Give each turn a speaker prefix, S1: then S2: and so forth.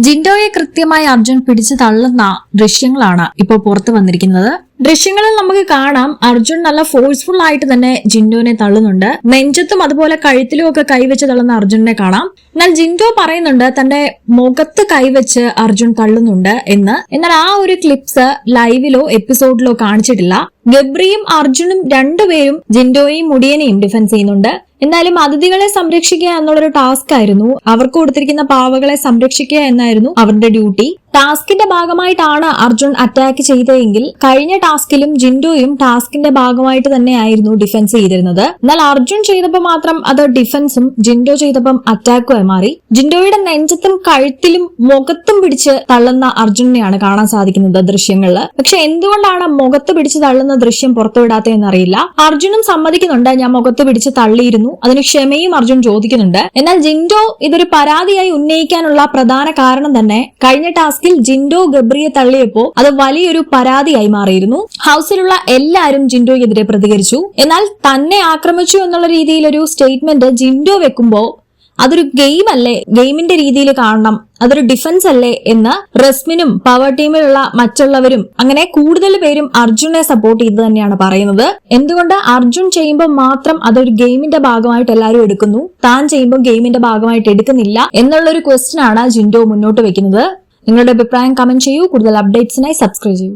S1: ജിൻഡോയെ കൃത്യമായി അർജുൻ പിടിച്ചു തള്ളുന്ന ദൃശ്യങ്ങളാണ് ഇപ്പോൾ പുറത്തു വന്നിരിക്കുന്നത്. ദൃശ്യങ്ങളിൽ നമുക്ക് കാണാം അർജുൻ നല്ല ഫോഴ്സ്ഫുൾ ആയിട്ട് തന്നെ ജിൻഡോനെ തള്ളുന്നുണ്ട്. നെഞ്ചത്തും അതുപോലെ കഴുത്തിലും ഒക്കെ കൈവച്ച് തള്ളുന്ന അർജുനെ കാണാം. എന്നാൽ ജിൻഡോ പറയുന്നുണ്ട് തന്റെ മുഖത്ത് കൈവച്ച് അർജുൻ തള്ളുന്നുണ്ട് എന്ന്. എന്നാൽ ആ ഒരു ക്ലിപ്സ് ലൈവിലോ എപ്പിസോഡിലോ കാണിച്ചിട്ടില്ല. ഗബ്രിയും അർജുനും രണ്ടുപേരും ജിൻഡോയെയും മുടിയനെയും ഡിഫെൻസ് ചെയ്യുന്നുണ്ട്. എന്നാലും അതിഥികളെ സംരക്ഷിക്കുക എന്നുള്ളൊരു ടാസ്ക് ആയിരുന്നു. അവർക്ക് കൊടുത്തിരിക്കുന്ന പാവകളെ സംരക്ഷിക്കുക എന്നായിരുന്നു അവരുടെ ഡ്യൂട്ടി. ടാസ്കിന്റെ ഭാഗമായിട്ടാണ് അർജുൻ അറ്റാക്ക് ചെയ്തതെങ്കിൽ കഴിഞ്ഞ ടാസ്കിലും ജിൻഡോയും ടാസ്കിന്റെ ഭാഗമായിട്ട് തന്നെയായിരുന്നു ഡിഫെൻസ് ചെയ്തിരുന്നത്. എന്നാൽ അർജുൻ ചെയ്തപ്പോൾ മാത്രം അത് ഡിഫെൻസും ജിൻഡോ ചെയ്തപ്പം അറ്റാക്കുമായി മാറി. ജിൻഡോയുടെ നെഞ്ചത്തും കഴുത്തിലും മുഖത്തും പിടിച്ച് തള്ളുന്ന അർജുനെയാണ് കാണാൻ സാധിക്കുന്നത് ദൃശ്യങ്ങളില്. പക്ഷെ എന്തുകൊണ്ടാണ് മുഖത്ത് പിടിച്ച് തള്ളുന്ന ദൃശ്യം പുറത്തുവിടാത്തതെന്ന് അറിയില്ല. അർജുനും സമ്മതിക്കുന്നുണ്ട് ഞാൻ മുഖത്ത് പിടിച്ച് തള്ളിയിരുന്നു, അതിന് ക്ഷമയും അർജുൻ ചോദിക്കുന്നുണ്ട്. എന്നാൽ ജിൻഡോ ഇതൊരു പരാതിയായി ഉന്നയിക്കാനുള്ള പ്രധാന കാരണം തന്നെ കഴിഞ്ഞ ടാസ്കിൽ ജിൻഡോ ഗബ്രിയെ തള്ളിയപ്പോ അത് വലിയൊരു പരാതിയായി മാറിയിരുന്നു. ഹൌസിലുള്ള എല്ലാവരും ജിൻഡോയ്ക്കെതിരെ പ്രതികരിച്ചു. എന്നാൽ തന്നെ ആക്രമിച്ചു എന്നുള്ള രീതിയിൽ ഒരു സ്റ്റേറ്റ്മെന്റ് ജിൻഡോ വെക്കുമ്പോ അതൊരു ഗെയിം അല്ലേ, ഗെയിമിന്റെ രീതിയിൽ കാണണം, അതൊരു ഡിഫൻസ് അല്ലേ എന്ന് റസ്മിനും പവർ ടീമിലുള്ള മറ്റുള്ളവരും അങ്ങനെ കൂടുതൽ പേരും അർജുനെ സപ്പോർട്ട് ചെയ്ത് തന്നെയാണ് പറയുന്നത്. എന്തുകൊണ്ട് അർജുൻ ചെയ്യുമ്പോൾ മാത്രം അതൊരു ഗെയിമിന്റെ ഭാഗമായിട്ട് എല്ലാവരും എടുക്കുന്നു, താൻ ചെയ്യുമ്പോൾ ഗെയിമിന്റെ ഭാഗമായിട്ട് എടുക്കുന്നില്ല എന്നുള്ളൊരു ക്വസ്റ്റ്യൻ ആണ് ജിൻഡോ മുന്നോട്ട് വെക്കുന്നത്. നിങ്ങളുടെ അഭിപ്രായം കമന്റ് ചെയ്യൂ. കൂടുതൽ അപ്ഡേറ്റ്സിനായി സബ്സ്ക്രൈബ് ചെയ്യൂ.